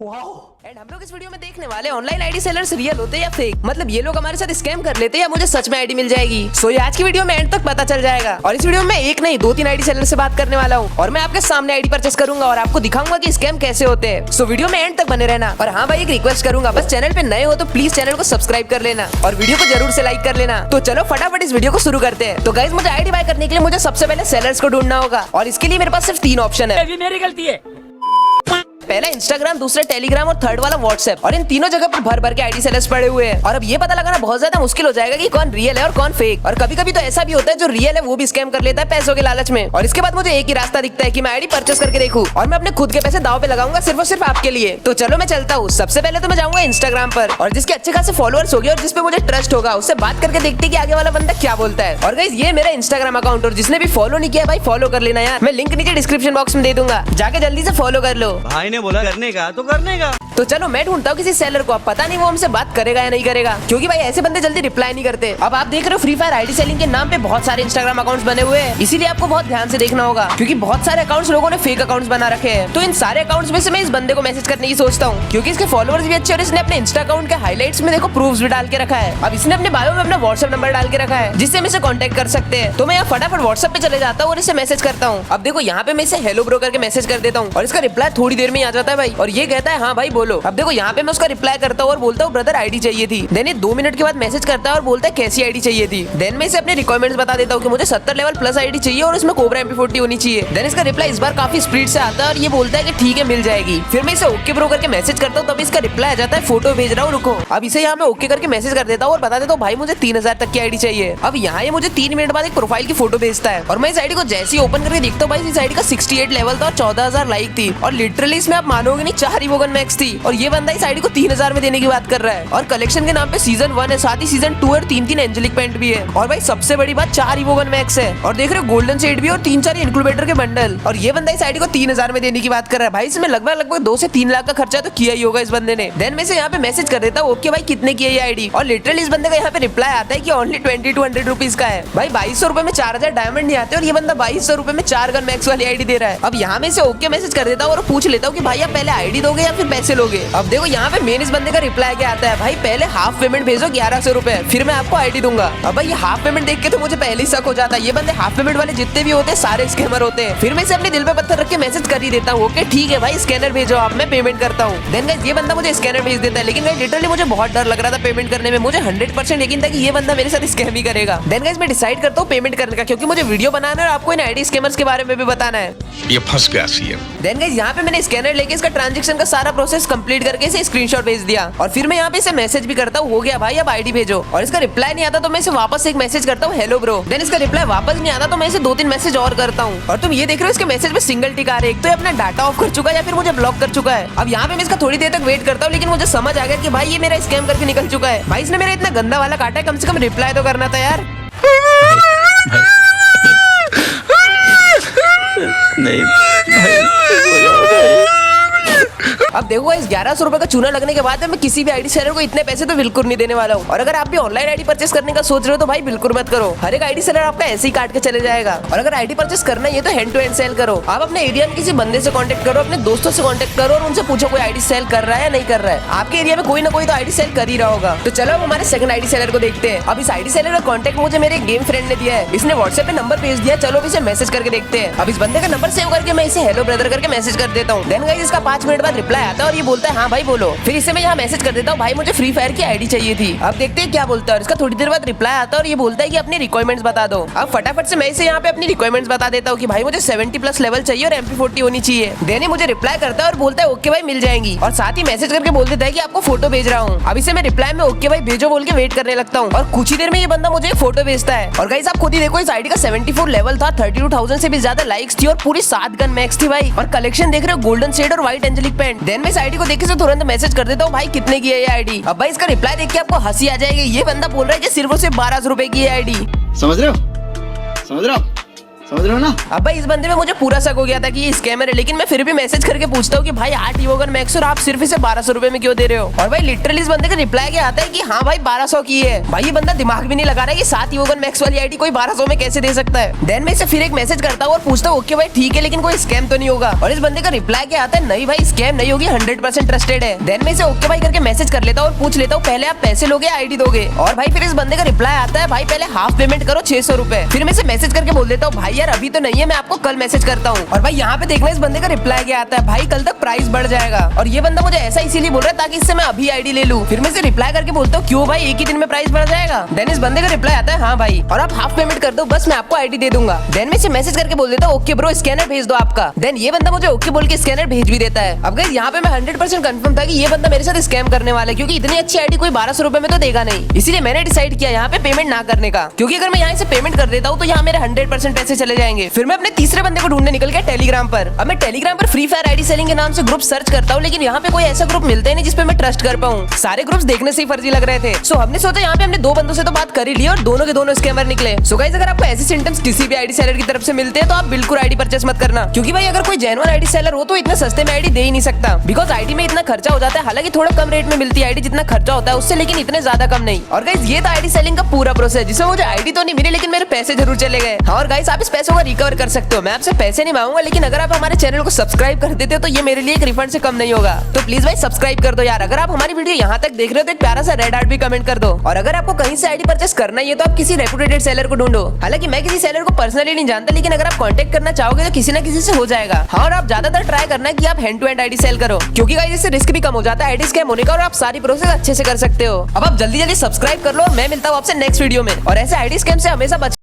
And हम लोग इस वीडियो में देखने वाले ऑनलाइन आईडी सेलर्स रियल होते हैं या फेक, मतलब ये लोग हमारे साथ स्कैम कर लेते हैं या मुझे सच में आईडी मिल जाएगी। सो ये आज की वीडियो में एंड तक पता चल जाएगा। और इस वीडियो में एक नहीं 2-3 आईडी सेलर से बात करने वाला हूँ और मैं आपके सामने आईडी परचेस करूंगा और आपको दिखाऊंगा कि स्कैम कैसे होते हैं। सो वीडियो में एंड तक बने रहना। और हाँ भाई, एक रिक्वेस्ट करूंगा, बस चैनल पे नए हो तो प्लीज चैनल को सब्सक्राइब कर लेना और वीडियो को जरूर से लाइक कर लेना। तो चलो फटाफट इस वीडियो को शुरू करते हैं। तो गाइस, मुझे आईडी बाय करने के लिए मुझे सबसे पहले सेलर्स को ढूंढना होगा और इसके लिए मेरे पास सिर्फ 3 ऑप्शन है। मेरी गलती है। पहला इंस्टाग्राम, दूसरा टेलीग्राम और थर्ड वाला व्हाट्सएप। और इन तीनों जगह पर भर भर के आईडी सेलर्स पड़े हुए हैं और अब ये पता लगाना बहुत ज्यादा मुश्किल हो जाएगा कि कौन रियल है और कौन फेक। और कभी कभी तो ऐसा भी होता है जो रियल है वो भी स्कैम कर लेता है पैसों के लालच में। और इसके बाद मुझे एक ही रास्ता दिखता है कि मैं आईडी परचेस करके देखूं और मैं अपने खुद के पैसे दाव पे लगाऊंगा सिर्फ और सिर्फ आपके लिए। तो चलो मैं चलता हूँ। सबसे पहले तो मैं जाऊंगा इंस्टाग्राम पर और जिसके अच्छे खासे फॉलोअर्स होंगे और जिसपे मुझे ट्रस्ट होगा उससे बात करके देखते हैं कि आगे वाला बंदा क्या बोलता है। और गाइस, ये मेरा इंस्टाग्राम अकाउंट और जिसने भी फॉलो नहीं किया भाई फॉलो कर लेना यार। मैं लिंक नीचे डिस्क्रिप्शन बॉक्स में दे दूंगा, जाके जल्दी से फॉलो कर लो। भाई ने बोला करने का तो करने का। तो चलो मैं ढूंढता हूँ किसी सेलर को। अब पता नहीं वो हमसे बात करेगा या नहीं करेगा, क्योंकि भाई ऐसे बंदे जल्दी रिप्लाई नहीं करते। अब आप देख रहे हो फ्री फायर आईडी सेलिंग के नाम पे बहुत सारे इंस्टाग्राम अकाउंट्स बने हुए हैं, इसीलिए आपको बहुत ध्यान से देखना होगा क्योंकि बहुत सारे अकाउंट्स लोगों ने फेक अकाउंट्स बना रखे हैं। तो इन सारे अकाउंट्स में से मैं इस बंदे को मैसेज करने की सोचता हूँ क्योंकि इसके फॉलोअर्स भी अच्छे और इसने अपने इंस्टा अकाउंट के हाईलाइट्स में देखो प्रूफ्स भी डाल के रखा है। अब इसने अपने बायो में अपना व्हाट्सएप नंबर डाल के रखा है जिससे हम इसे कॉन्टेक्ट कर सकते हैं। तो मैं यहाँ फटाफट व्हाट्सएप पे चले जाता हूँ और इसे मैसेज करता हूँ। अब देखो यहाँ पे मैं इसे हेलो ब्रो करके मैसेज कर देता हूँ और इसका रिप्लाई थोड़ी देर में आ जाता है भाई और ये कहता है हाँ भाई बोलो। अब देखो यहाँ पे मैं उसका रिप्लाई करता हूँ और बोलता हूँ ब्रदर आईडी चाहिए थी। देन ये 2 मिनट के बाद मैसेज करता है और बोलता है कैसी आईडी चाहिए थी। देन मैं इसे अपने रिक्वायरमेंट्स बता देता हूँ कि मुझे 70 लेवल प्लस आईडी चाहिए और इसमें कोबरा MP40 होनी चाहिए। देन इसका रिप्लाई इस बार काफी स्पीड से आता है और ये बोलता है कि ठीक है मिल जाएगी। फिर मैं इसे ओके ब्रो करके मैसेज करता हूँ, तब इसका रिप्लाई आ जाता है फोटो भेज रहा हूँ रुको। अब इसे यहाँ मैं ओके करके मैसेज कर देता हूँ और बता देता हूँ भाई मुझे 3000 तक की आईडी चाहिए। अब यहाँ ये मुझे 3 मिनट बाद एक प्रोफाइल की फोटो भेजता है और मैं इस आईडी को जैसे ही ओपन करके देखता हूँ भाई इस आईडी का 68 लेवल था और 14000 लाइक थी और लिटरली इसमें आप मानोगे नहीं 4 इवोगन मैक्स थी। और ये बंदा इस आईडी को 3000 में देने की बात कर रहा है और कलेक्शन के नाम पे सीजन 1 है, साथ ही सीजन 2 और 3 एंजेलिक पेंट भी है। और भाई सबसे बड़ी बात 4 इवोगन मैक्स है और देख रहे हो गोल्डन सेट भी और 3-4 इंक्यूबेटर के बंडल। और ये बंदा इस आईडी को 3000 में देने की बात कर रहा है। भाई इसमें लगभग 2 से 3 लाख का खर्चा तो किया ही होगा इस बंदे ने। देन मैं इसे यहाँ पे मैसेज कर देता हूँ ओके भाई कितने की है ये आईडी और लिटरली इस बंदे का यहाँ पे रिप्लाई आता है कि ओनली 2200 रुपीज का है। भाई 2200 रुपए में 4000 डायमंड नहीं आते और ये बंदा 2200 रुपए में 4 गन मैक्स वाली आईडी दे रहा है। अब यहाँ में इसे ओके मैसेज कर देता हूँ और पूछ लेता हूँ कि भाई आप पहले आईडी दोगे या फिर पैसे लोगे। अब देखो यहाँ पे मेन इस बंदे का रिप्लाई क्या आता है, भाई पहले हाफ पेमेंट भेजो 1100 रुपए फिर मैं आपको आईडी दूंगा। अब भाई ये हाफ पेमेंट देख के तो मुझे पहले ही शक हो जाता है, ये बंदे हाफ पेमेंट वाले जितने भी होते हैं सारे स्कैमर होते हैं। फिर मैं इसे अपने दिल पे पत्थर रख के मैसेज कर ही देता हूँ ओके ठीक है भाई स्कैनर भेजो आप, मैं पेमेंट करता हूँ। देन गाइस ये बंदा मुझे स्कैनर भेज देता है, लेकिन गाइस लिटरली मुझे बहुत डर लग रहा था पेमेंट करने में। मुझे 100% यकीन था कि ये बंदा मेरे साथ स्कैम ही करेगा। देन गाइस मैं डिसाइड करता हूँ पेमेंट करने का क्योंकि मुझे वीडियो बनाना है और आपको इन आईडी स्कैमर्स के बारे में भी बताना है। ये फंस गया सीएम। देन गाइस यहाँ पे मैंने स्कैनर लेके इसका ट्रांजैक्शन का सारा प्रोसेस कंप्लीट करके इसे स्क्रीनशॉट भेज दिया और फिर मैं यहाँ पे इसे मैसेज भी करता हूँ हो गया भाई अब आईडी भेजो। और इसका रिप्लाई नहीं आता तो मैं इसे वापस एक मैसेज करता हूँ हेलो ब्रो। देन इसका रिप्लाई वापस नहीं आता तो मैं इसे 2-3 मैसेज और करता हूँ और तुम ये देख रहे हो इसके मैसेज में सिंगल टिक आ रहे, एक तो ये अपना डाटा ऑफ कर चुका है या फिर मुझे ब्लॉक कर चुका है। अब यहाँ पे मैं इसका थोड़ी देर तक वेट करता हूँ लेकिन मुझे समझ आ गया कि भाई ये मेरा स्कैम करके निकल चुका है। भाई इसने मेरा इतना गंदा वाला काटा है, कम से कम रिप्लाई तो करना था यार। नहीं अब देखो इस 1100 रुपए का चूना लगने के बाद मैं किसी भी आईडी सेलर को इतने पैसे तो बिल्कुल नहीं देने वाला हूँ। और अगर आप भी ऑनलाइन आईडी परचेस करने का सोच रहे हो तो भाई बिल्कुल मत करो, हर एक आईडी सेलर आपका ऐसे ही काट के चले जाएगा। और अगर आईडी परचेस करना है तो हैंड टू हैंड सेल करो। आप अपने एरिया में किसी बंदे से कांटेक्ट करो, अपने दोस्तों से कांटेक्ट करो और उनसे पूछो कोई आईडी सेल कर रहा है या नहीं कर रहा है। आपके एरिया में कोई ना कोई तो आईडी सेल कर ही रहा होगा। तो चलो अब हमारे सेकंड आईडी सेलर को देखते हैं। अब इस आईडी सेलर का कांटेक्ट मुझे मेरे गेम फ्रेंड ने दिया है, इसने व्हाट्सएप पे नंबर भेज दिया। चलो अब इसे मैसेज करके देखते हैं। अब इस बंदे का नंबर सेव करके मैं इसे हेलो ब्रदर करके मैसेज कर देता हूँ। देन गाइस इसका 5 मिनट बाद रिप्लाई आता है और ये बोलता है हाँ भाई बोलो। फिर इसे मैं यहाँ मैसेज कर देता हूँ भाई मुझे फ्री फायर की आईडी चाहिए थी। अब देखते हैं क्या बोलता है। इसका थोड़ी देर बाद रिप्लाई आता है और ये बोलता है कि अपनी रिक्वायरमेंट्स बता दो। अब फटाफट से मैं इसे यहाँ पे अपनी रिक्वायरमेंट्स बता देता हूँ कि भाई मुझे 70+ लेवल चाहिए और MP40 होनी चाहिए। देन मुझे रिप्लाई करता है और बोलता है ओके भाई मिल जाएंगी और साथ ही मैसेज करके बोल देता है कि आपको फोटो भेज रहा हूँ। अब इसे मैं रिप्लाई में ओके भाई भेजो बोल के वेट करने लगता हूँ और कुछ ही देर में ये बंदा मुझे एक फोटो भेजता है। और गाइस आप खुद ही देखो इस आईडी का 74 लेवल था, 32,000 से भी ज्यादा लाइक्स थी और पूरी 7 गन मैक्स थी भाई। और कलेक्शन देख रहे हो गोल्डन शेड और व्हाइट एंजेलिक पेंट। देन मैं इस आईडी को देख के तुरंत मैसेज कर देता हूँ भाई कितने की है ये आईडी। अब भाई इसका रिप्लाई देख के आपको हंसी आ जाएगी, ये बंदा बोल रहा है कि सिर्फ और सिर्फ 1200 रुपए की है आईडी। समझ रहे हो, समझ रहे हो, समझ रहे हो ना? अब भाई इस बंदे में मुझे पूरा शक हो गया था कि ये स्कैमर है, लेकिन मैं फिर भी मैसेज करके पूछता हूँ कि भाई 8 ईवोगन मैक्स और आप सिर्फ इसे 1200 रुपए में क्यों दे रहे हो। और भाई लिटरली इस बंदे का रिप्लाई क्या आता है कि हाँ भाई 1200 की है। भाई ये बंदा दिमाग भी नहीं लगा रहा है कि 7 ईवोगन मैक्स वाली आईडी कोई 1200 में कैसे दे सकता है। देन मैं इसे फिर एक मैसेज करता हूँ और पूछता हूँ ओके भाई ठीक है, लेकिन कोई स्कैम तो नहीं होगा। और इस बंदे का रिप्लाई क्या आता है, नहीं भाई स्कैम नहीं होगी, 100% ट्रस्टेड है। देन मैं इसे ओके भाई करके मैसेज कर लेता हूँ और पूछ लेता हूँ पहले आप पैसे लोगे आईडी दोगे। और भाई फिर इस बंदे का रिप्लाई आता है भाई पहले हाफ पेमेंट करो 600 रुपए। फिर मैं इसे मैसेज करके बोल देता हूँ भाई यार अभी तो नहीं है, मैं आपको कल मैसेज करता हूँ। और भाई यहाँ पे देखना इस बंदे का रिप्लाई क्या आता है, भाई कल तक प्राइस बढ़ जाएगा। और ये बंदा मुझे ऐसा इसीलिए बोल रहा है ताकि इससे मैं अभी आईडी ले लूँ। फिर मैं इसे रिप्लाई करके बोलता हूँ क्यों भाई एक ही दिन में प्राइस बढ़ जाएगा। देन इस बंदे का रिप्लाई आता है हाँ भाई और आप हाफ पेमेंट कर दो बस मैं आपको आईडी दे दूंगा। देन मैं इसे मैसेज करके बोल देता हूँ ओके ब्रो स्कैनर भेज दो आपका। देन ये बंदा मुझे ओके बोल के स्कैनर भेज भी देता है। अब गाइस यहाँ पे मैं 100% कंफर्म था कि ये बंदा मेरे साथ स्कैम करने वाला है, क्योंकि इतनी अच्छी आईडी कोई 1200 रुपए में तो देगा नहीं। इसीलिए मैंने डिसाइड किया यहाँ पे पेमेंट ना करने का, क्योंकि अगर मैं यहाँ से पेमेंट कर देता हूँ तो यहाँ मेरे 100% पैसे चले जाएंगे। फिर मैं अपने तीसरे बंदे को ढूंढने निकल गया टेलीग्राम पर। अब मैं टेलीग्राम पर फ्री फायर आईडी सेलिंग के नाम से ग्रुप सर्च करता हूँ, लेकिन यहाँ पे कोई ऐसा ग्रुप मिलता ही नहीं जिसपे मैं ट्रस्ट कर पाऊँ। सारे ग्रुप्स देखने से ही फर्जी लग रहे थे। सो हमने सोचा यहाँ पे हमने 2 बंदों से तो बात कर ही ली और दोनों के दोनों स्कैमर निकले। सो गाइस अगर आपको ऐसे सिम्टम्स किसी भी आईडी सेलर की तरफ से मिलते हैं तो आप बिल्कुल आईडी परचेस मत करना, क्योंकि भाई अगर कोई जेन्युइन आईडी सेलर हो तो इतने सस्ते में आईडी दे ही नहीं सकता। बिकॉज आईडी में इतना खर्चा हो जाता है, हालांकि थोड़ा कम रेट में मिलती है आईडी जितना खर्चा होता है उससे, लेकिन इतने ज्यादा कम नहीं। और गाइस ये था आईडी सेलिंग का पूरा प्रोसेस, जिसमें मुझे आईडी तो नहीं मिली लेकिन मेरे पैसे जरूर चले गए। हाँ और गाइस आप इस पैसों को रिकवर कर सकते हो, मैं आपसे पैसे नहीं मांगूंगा, लेकिन अगर आप हमारे चैनल को सब्सक्राइब कर देते हो तो ये मेरे लिए एक रिफंड से कम नहीं होगा। तो प्लीज भाई सब्सक्राइब कर दो यार। अगर आप हमारी वीडियो यहाँ तक देख रहे हो तो एक प्यारा सा रेड हार्ट भी कमेंट कर दो। और अगर आपको कहीं से आईडी परचेस करना ही है तो आप किसी रेपुटेड सेलर को ढूंढो। हालांकि मैं किसी सेलर को पर्सनली नहीं जानता, लेकिन अगर आप कांटेक्ट करना चाहोगे तो किसी ना किसी से हो जाएगा। हाँ और आप ज्यादातर ट्राई करना है कि आप hand to hand ID sell करो, क्योंकि गाइस इससे रिस्क भी कम हो जाता है आईडी स्कैम होने का और आप सारी प्रोसेस अच्छे से कर सकते हो। अब आप जल्दी जल्दी सब्सक्राइब कर लो और मैं मिलता हूँ आपसे नेक्स्ट वीडियो में। और ऐसे आईडी स्कैम से हमेशा बच